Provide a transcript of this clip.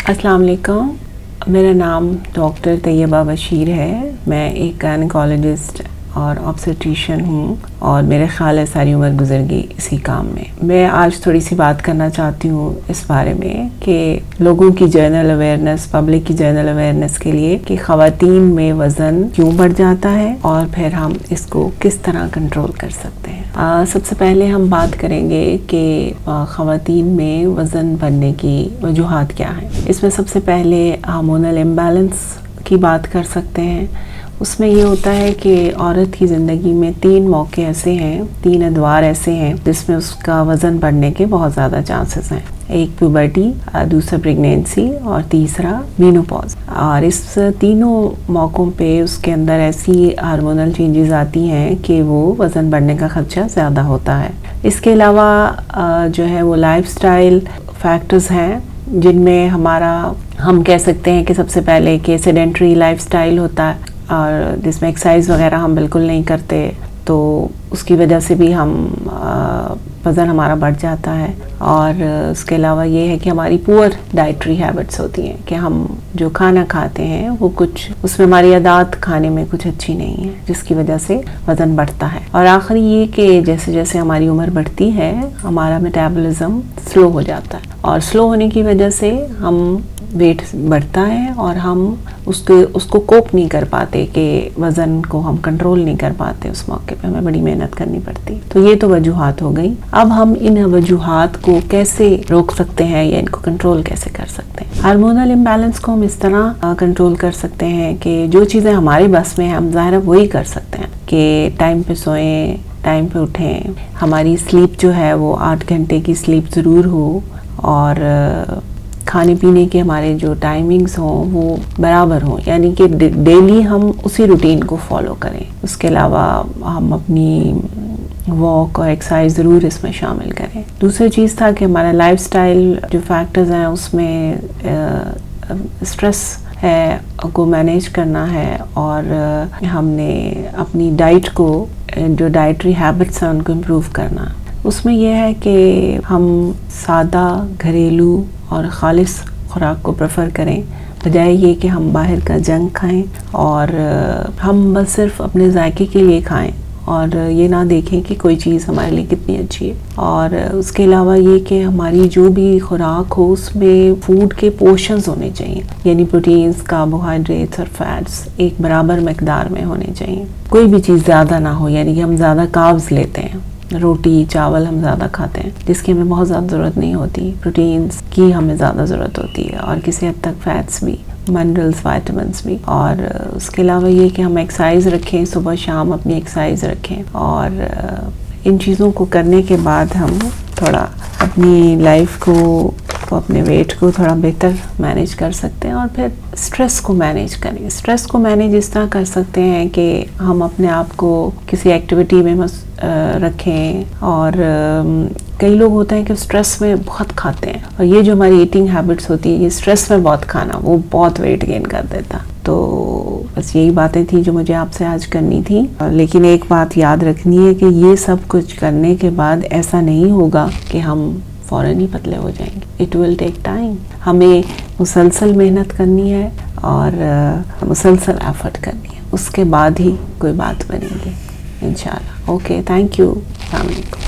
अस्सलाम वालेकुम। मेरा नाम डॉक्टर तैयबा बशीर है। मैं एक गायनेकोलॉजिस्ट और ऑब्स्टेट्रिशियन हूँ और मेरे ख्याल है सारी उम्र गुजर गई इसी काम में। मैं आज थोड़ी सी बात करना चाहती हूँ इस बारे में कि लोगों की जनरल अवेयरनेस, पब्लिक की जनरल अवेयरनेस के लिए कि ख़वातीन में वज़न क्यों बढ़ जाता है और फिर हम इसको किस तरह कंट्रोल कर सकते हैं। सबसे पहले हम बात करेंगे कि ख़वातीन में वज़न बढ़ने की वजूहात क्या हैं। इसमें सबसे पहले हार्मोनल इम्बैलेंस की बात कर सकते हैं। उसमें ये होता है कि औरत की ज़िंदगी में 3 मौके ऐसे हैं, 3 अदवार ऐसे हैं जिसमें उसका वज़न बढ़ने के बहुत ज़्यादा चांसेस हैं। एक प्यूबर्टी, दूसरा प्रेगनेंसी और तीसरा मेनोपॉज। और इस तीनों मौक़ों पे उसके अंदर ऐसी हार्मोनल चेंजेस आती हैं कि वो वज़न बढ़ने का ख़दशा ज़्यादा होता है। इसके अलावा जो है वो लाइफस्टाइल फैक्टर्स हैं जिनमें हम कह सकते हैं कि सबसे पहले कि सेडेंटरी लाइफस्टाइल होता है और जिसमें एक्सरसाइज वगैरह हम बिल्कुल नहीं करते, तो उसकी वजह से भी वज़न हमारा बढ़ जाता है। और उसके अलावा ये है कि हमारी पुअर डाइटरी हैबिट्स होती हैं कि हम जो खाना खाते हैं वो कुछ उसमें हमारी आदत खाने में कुछ अच्छी नहीं है, जिसकी वजह से वज़न बढ़ता है। और आखिरी ये कि जैसे जैसे हमारी उम्र बढ़ती है हमारा मेटाबॉलिज्म स्लो हो जाता है और स्लो होने की वजह से हम वेट बढ़ता है और हम उसको कोप नहीं कर पाते कि वज़न को हम कंट्रोल नहीं कर पाते। उस मौके पे हमें बड़ी मेहनत करनी पड़ती है। तो ये तो वजूहात हो गई। अब हम इन वजूहात को कैसे रोक सकते हैं या इनको कंट्रोल कैसे कर सकते हैं। हार्मोनल इम्बैलेंस को हम इस तरह कंट्रोल कर सकते हैं कि जो चीज़ें हमारे बस में हम ज़ाहिर है वही कर सकते हैं कि टाइम पे सोएं, टाइम पे उठें, हमारी स्लीप जो है वो 8 घंटे की स्लीप ज़रूर हो और खाने पीने के हमारे जो टाइमिंग्स हों वो बराबर हों, यानी कि डेली हम उसी रूटीन को फॉलो करें। उसके अलावा हम अपनी वॉक और एक्सरसाइज ज़रूर इसमें शामिल करें। दूसरी चीज़ था कि हमारा लाइफस्टाइल जो फैक्टर्स हैं उसमें स्ट्रेस है को मैनेज करना है और हमने अपनी डाइट को, जो डाइटरी हैबिट्स हैं उनको इम्प्रूव करना। उसमें यह है कि हम सादा, घरेलू और ख़ालिस खुराक को प्रेफर करें, बजाय ये कि हम बाहर का जंक खाएं और हम बस सिर्फ अपने जायके के लिए खाएं और ये ना देखें कि कोई चीज़ हमारे लिए कितनी अच्छी है। और उसके अलावा ये कि हमारी जो भी खुराक हो उसमें फूड के पोर्शंस होने चाहिए, यानी प्रोटीन्स, कार्बोहाइड्रेट्स और फैट्स एक बराबर मकदार में होने चाहिए। कोई भी चीज़ ज़्यादा ना हो, यानी कि हम ज़्यादा कार्ब्स लेते हैं, रोटी चावल हम ज़्यादा खाते हैं जिसकी हमें बहुत ज़्यादा ज़रूरत नहीं होती। प्रोटीन्स की हमें ज़्यादा ज़रूरत होती है और किसी हद तक फैट्स भी, मिनरल्स, विटामिन्स भी। और उसके अलावा ये कि हम एक्सरसाइज रखें, सुबह शाम अपनी एक्सरसाइज रखें और इन चीज़ों को करने के बाद हम थोड़ा अपनी लाइफ को अपने वेट को थोड़ा बेहतर मैनेज कर सकते हैं। और फिर स्ट्रेस को मैनेज करें। स्ट्रेस को मैनेज इस तरह कर सकते हैं कि हम अपने आप को किसी एक्टिविटी में रखें। और कई लोग होते हैं कि स्ट्रेस में बहुत खाते हैं और ये जो हमारी ईटिंग हैबिट्स होती है, ये स्ट्रेस में बहुत खाना वो बहुत वेट गेन कर देता। तो बस यही बातें थी जो मुझे आपसे आज करनी थी। लेकिन एक बात याद रखनी है कि ये सब कुछ करने के बाद ऐसा नहीं होगा कि हम फ़ौरन ही पतले हो जाएंगे। It will take time. हमें मुसलसल मेहनत करनी है और मुसलसल एफर्ट करनी है, उसके बाद ही कोई बात बनेगी इंशाल्लाह। Okay, thank you. अस्सलाम वालेकुम।